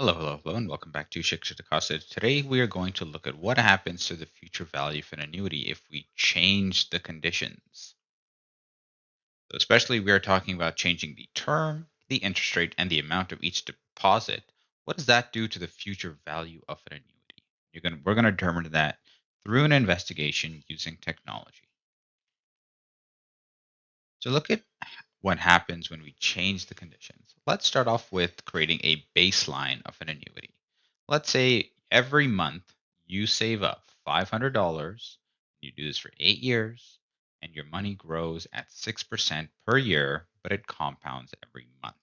Hello, and welcome back to Shiksha. Today, we are going to look at what happens to the future value of an annuity if we change the conditions. So especially, we are talking about changing the term, the interest rate, and the amount of each deposit. What does that do to the future value of an annuity? We're going to determine that through an investigation using technology. So look at what happens when we change the conditions. Let's start off with creating a baseline of an annuity. Let's say every month you save up $500. You do this for 8 years, and your money grows at 6% per year, but it compounds every month.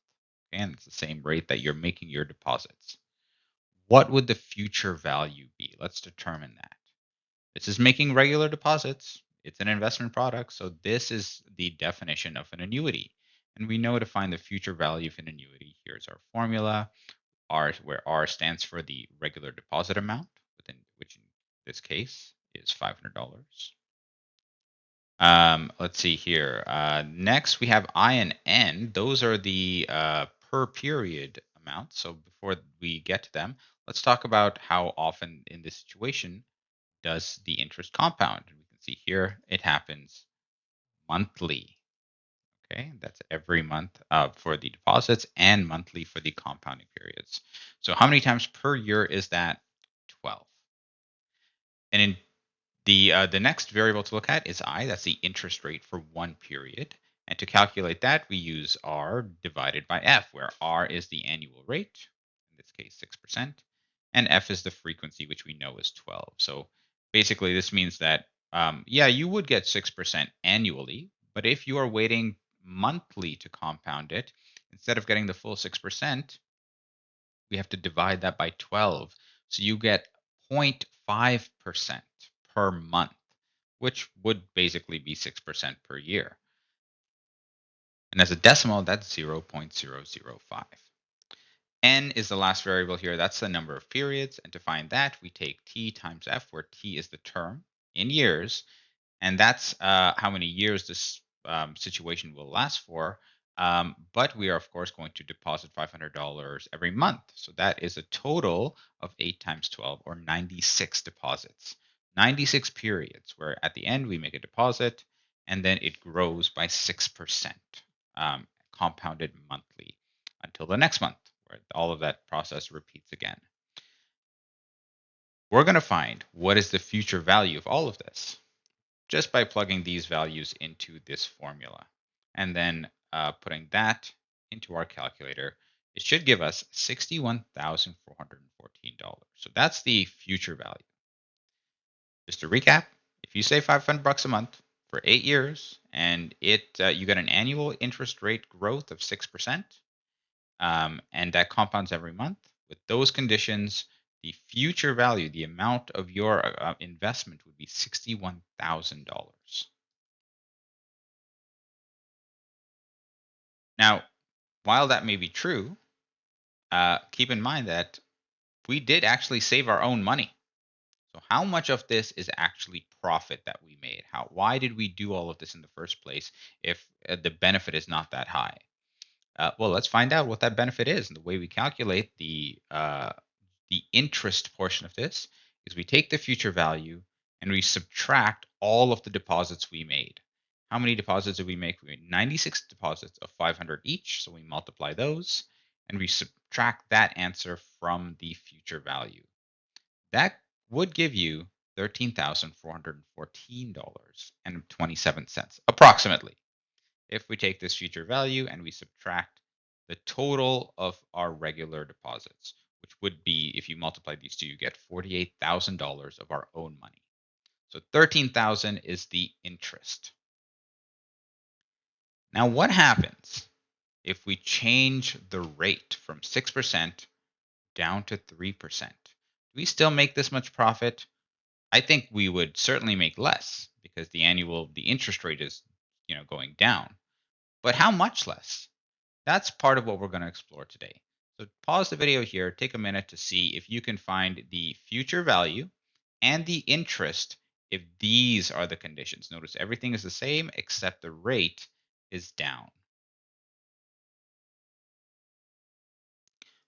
And it's the same rate that you're making your deposits. What would the future value be? Let's determine that. This is making regular deposits. It's an investment product. So this is the definition of an annuity. And we know to find the future value of an annuity. Here's our formula. Where R stands for the regular deposit amount, which in this case is $500. Let's see here. Next, we have I and N. Those are the per period amounts. So before we get to them, let's talk about how often in this situation does the interest compound. We can see here it happens monthly. Okay, that's every month for the deposits and monthly for the compounding periods. So how many times per year is that? 12. And in the next variable to look at is I. That's the interest rate for one period. And to calculate that, we use R divided by F, where R is the annual rate, in this case 6%, and F is the frequency, which we know is 12. So basically, this means that, yeah, you would get 6% annually, but if you are waiting monthly to compound it, instead of getting the full 6%, we have to divide that by 12. So you get 0.5% per month, which would basically be 6% per year. And as a decimal, that's 0.005. N is the last variable here. That's the number of periods. And to find that, we take T times F, where T is the term in years. And that's how many years this situation will last for. But we are, of course, going to deposit $500 every month. So that is a total of 8 times 12, or 96 deposits, 96 periods, where at the end we make a deposit and then it grows by 6%, compounded monthly until the next month, where all of that process repeats again. We're going to find what is the future value of all of this just by plugging these values into this formula and then putting that into our calculator. It should give us $61,414. So that's the future value. Just to recap, if you save $500 a month for 8 years and you get an annual interest rate growth of 6%, and that compounds every month, with those conditions, the future value, the amount of your investment would be $61,000. Now, while that may be true, keep in mind that we did actually save our own money. So, how much of this is actually profit that we made? Why did we do all of this in the first place if the benefit is not that high? Well, let's find out what that benefit is. And the way we calculate the interest portion of this is we take the future value and we subtract all of the deposits we made. How many deposits did we make? We made 96 deposits of 500 each. So we multiply those and we subtract that answer from the future value. That would give you $13,414.27 approximately. If we take this future value and we subtract the total of our regular deposits, which would be, if you multiply these two, you get $48,000 of our own money. So 13,000 is the interest. Now, what happens if we change the rate from 6% down to 3%? Do we still make this much profit? I think we would certainly make less because the interest rate is, going down. But how much less? That's part of what we're going to explore today. So pause the video here, take a minute to see if you can find the future value and the interest if these are the conditions. Notice everything is the same except the rate is down.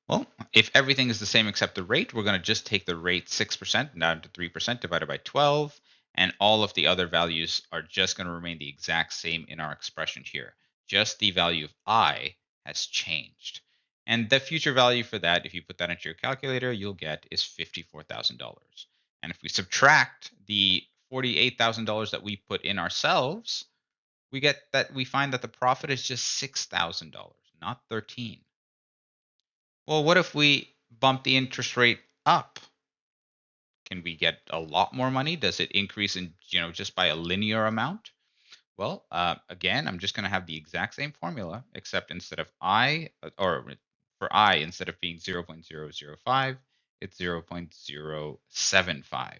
Well, if everything is the same except the rate, we're going to just take the rate 6% down to 3% divided by 12. And all of the other values are just going to remain the exact same in our expression here. Just the value of I has changed. And the future value for that, if you put that into your calculator, you'll get is $54,000. And if we subtract the $48,000 that we put in ourselves, we find that the profit is just $6,000, not 13. Well, what if we bump the interest rate up? Can we get a lot more money? Does it increase in, just by a linear amount? Well, again, I'm just going to have the exact same formula, except instead of or for I, instead of being 0.005, it's 0.075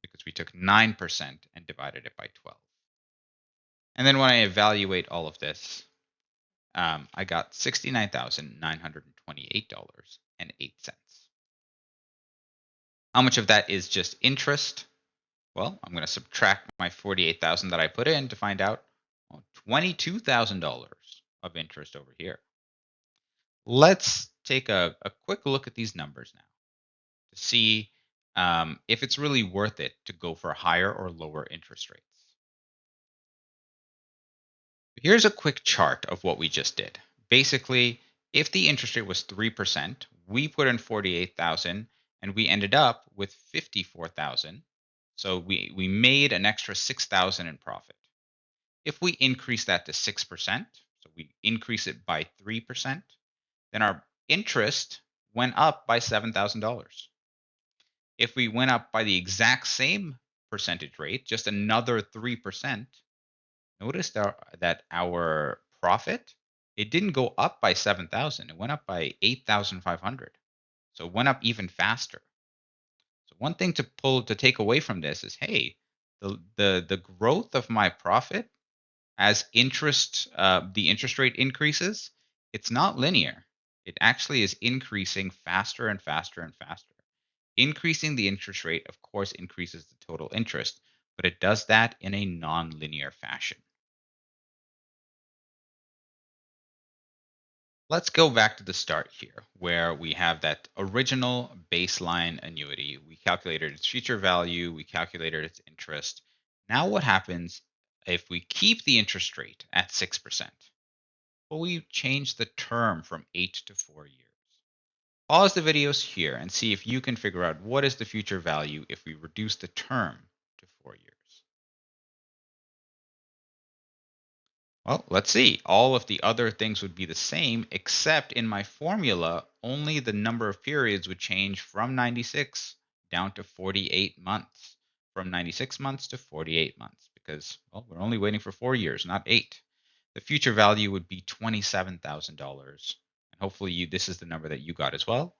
because we took 9% and divided it by 12. And then when I evaluate all of this, I got $69,928.08. How much of that is just interest? Well, I'm going to subtract my 48,000 that I put in to find out $22,000 of interest over here. Let's take a quick look at these numbers now to see if it's really worth it to go for higher or lower interest rates. Here's a quick chart of what we just did. Basically, if the interest rate was 3%, we put in 48,000 and we ended up with 54,000. So we made an extra 6,000 in profit. If we increase that to 6%, so we increase it by 3%, then our interest went up by $7,000. If we went up by the exact same percentage rate, just another 3%, notice that our profit, it didn't go up by 7,000. It went up by 8,500. So it went up even faster. So one thing to take away from this is, hey, the growth of my profit as the interest rate increases, it's not linear. It actually is increasing faster and faster and faster. Increasing the interest rate, of course, increases the total interest, but it does that in a non-linear fashion. Let's go back to the start here, where we have that original baseline annuity. We calculated its future value, we calculated its interest. Now, what happens if we keep the interest rate at 6%? Well, we change the term from 8 to 4 years. Pause the videos here and see if you can figure out what is the future value if we reduce the term to 4 years. Well, let's see. All of the other things would be the same, except in my formula, only the number of periods would change from 96 down to 48 months. From 96 months to 48 months, because, well, we're only waiting for 4 years, not 8. The future value would be $27,000. And hopefully this is the number that you got as well.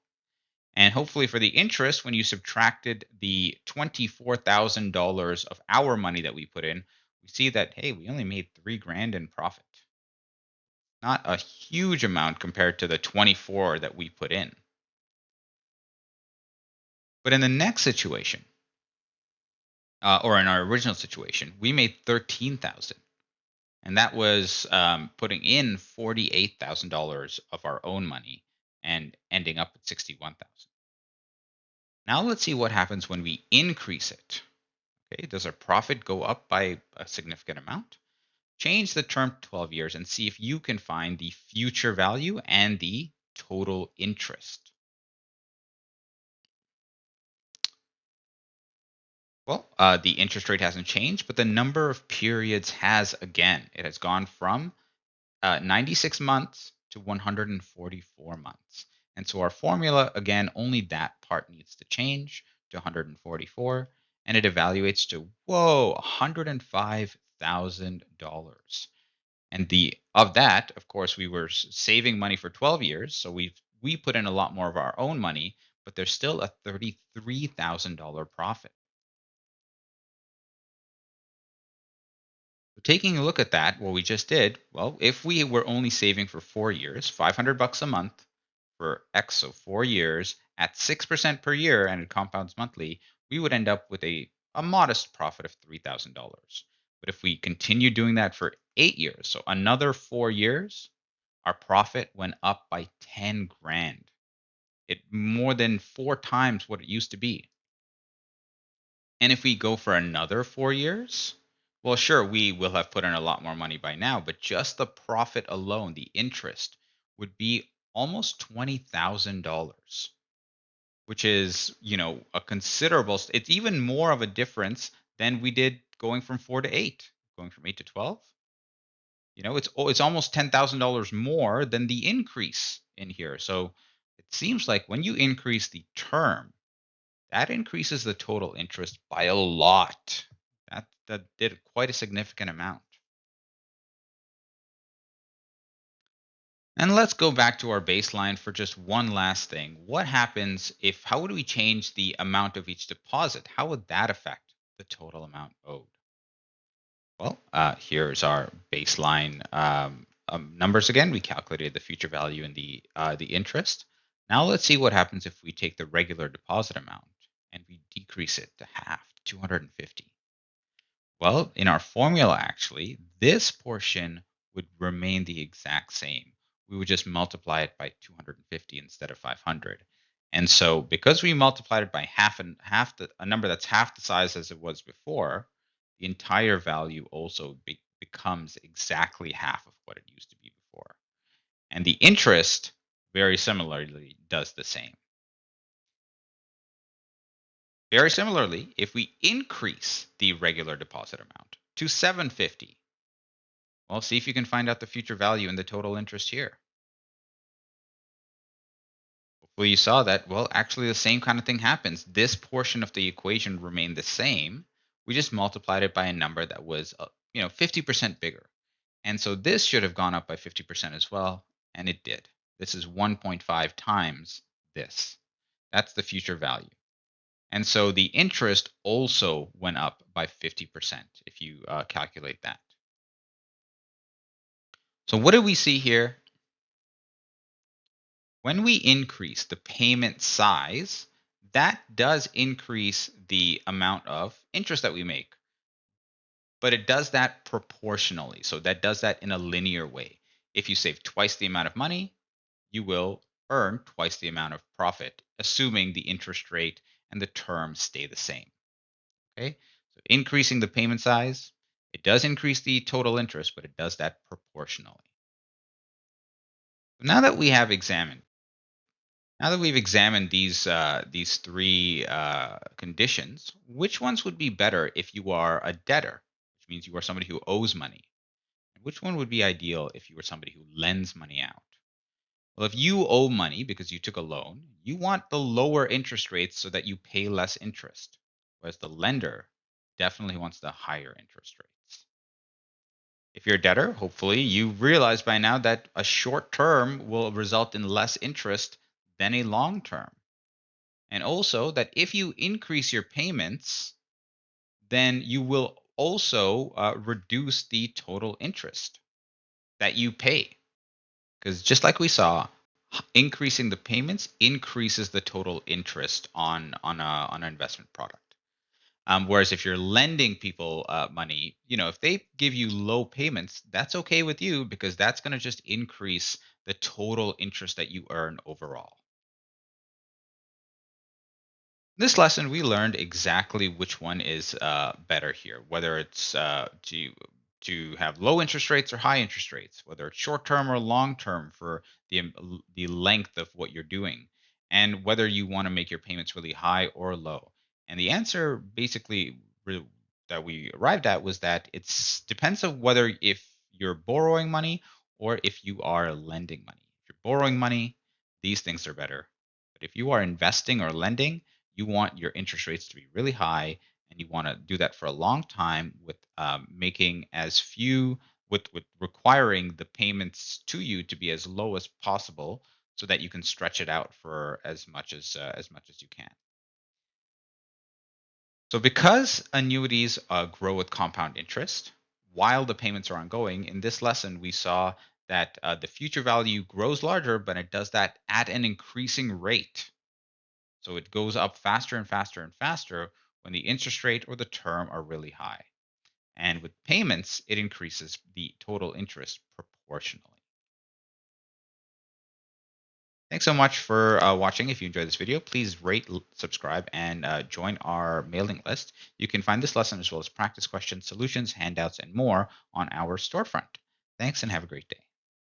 And hopefully for the interest, when you subtracted the $24,000 of our money that we put in, we see that, hey, we only made 3 grand in profit. Not a huge amount compared to the 24 that we put in. But in the next situation, or in our original situation, we made 13,000. And that was putting in $48,000 of our own money and ending up at 61,000. Now let's see what happens when we increase it. Okay, does our profit go up by a significant amount? Change the term to 12 years and see if you can find the future value and the total interest. Well, the interest rate hasn't changed, but the number of periods has again. It has gone from 96 months to 144 months. And so our formula, again, only that part needs to change to 144, and it evaluates to, whoa, $105,000. And of that, of course, we were saving money for 12 years, so we put in a lot more of our own money, but there's still a $33,000 profit. Taking a look at that, what we just did, well, if we were only saving for 4 years, $500 a month for X, so 4 years at 6% per year and it compounds monthly, we would end up with a modest profit of $3,000. But if we continue doing that for 8 years, so another 4 years, our profit went up by 10 grand. It more than four times what it used to be. And if we go for another 4 years, well, sure, we will have put in a lot more money by now, but just the profit alone, the interest, would be almost $20,000, which is, a considerable, it's even more of a difference than we did going from 4 to 8, going from 8 to 12. It's almost $10,000 more than the increase in here. So it seems like when you increase the term, that increases the total interest by a lot. That did quite a significant amount. And let's go back to our baseline for just one last thing. What happens if, how would we change the amount of each deposit? How would that affect the total amount owed? Well, here's our baseline numbers again. We calculated the future value and the interest. Now let's see what happens if we take the regular deposit amount and we decrease it to half, 250. Well, in our formula, actually, this portion would remain the exact same. We would just multiply it by 250 instead of 500. And so, because we multiplied it by half and half a number that's half the size as it was before, the entire value also becomes exactly half of what it used to be before. And the interest, very similarly, does the same. Very similarly, if we increase the regular deposit amount to 750, well, see if you can find out the future value in the total interest here. Well, you saw that, well, actually the same kind of thing happens. This portion of the equation remained the same. We just multiplied it by a number that was, 50% bigger. And so this should have gone up by 50% as well, and it did. This is 1.5 times this. That's the future value. And so the interest also went up by 50% if you calculate that. So what do we see here? When we increase the payment size, that does increase the amount of interest that we make, but it does that proportionally. So that does that in a linear way. If you save twice the amount of money, you will earn twice the amount of profit, assuming the interest rate and the term stay the same. Okay? So increasing the payment size, it does increase the total interest, but it does that proportionally. Now that we have examined Now that we've examined these three conditions, which ones would be better if you are a debtor, which means you are somebody who owes money? And which one would be ideal if you were somebody who lends money out? Well, if you owe money because you took a loan, you want the lower interest rates so that you pay less interest, whereas the lender definitely wants the higher interest rates. If you're a debtor, hopefully you realize by now that a short term will result in less interest than a long term. And also that if you increase your payments, then you will also reduce the total interest that you pay. Because just like we saw, increasing the payments increases the total interest on an investment product. Whereas if you're lending people money, if they give you low payments, that's okay with you because that's going to just increase the total interest that you earn overall. This lesson, we learned exactly which one is better here, whether it's to have low interest rates or high interest rates, whether it's short term or long term for the length of what you're doing, and whether you want to make your payments really high or low. And the answer basically that we arrived at was that it's depends of whether if you're borrowing money or if you are lending money. If you're borrowing money, these things are better. But if you are investing or lending, you want your interest rates to be really high, and you want to do that for a long time with making as few with requiring the payments to you to be as low as possible so that you can stretch it out for as much as you can. So because annuities grow with compound interest while the payments are ongoing, in this lesson we saw that the future value grows larger, but it does that at an increasing rate. So it goes up faster and faster and faster when the interest rate or the term are really high. And with payments, it increases the total interest proportionally. Thanks so much for watching. If you enjoyed this video, please rate, subscribe, and join our mailing list. You can find this lesson as well as practice questions, solutions, handouts, and more on our storefront. Thanks and have a great day.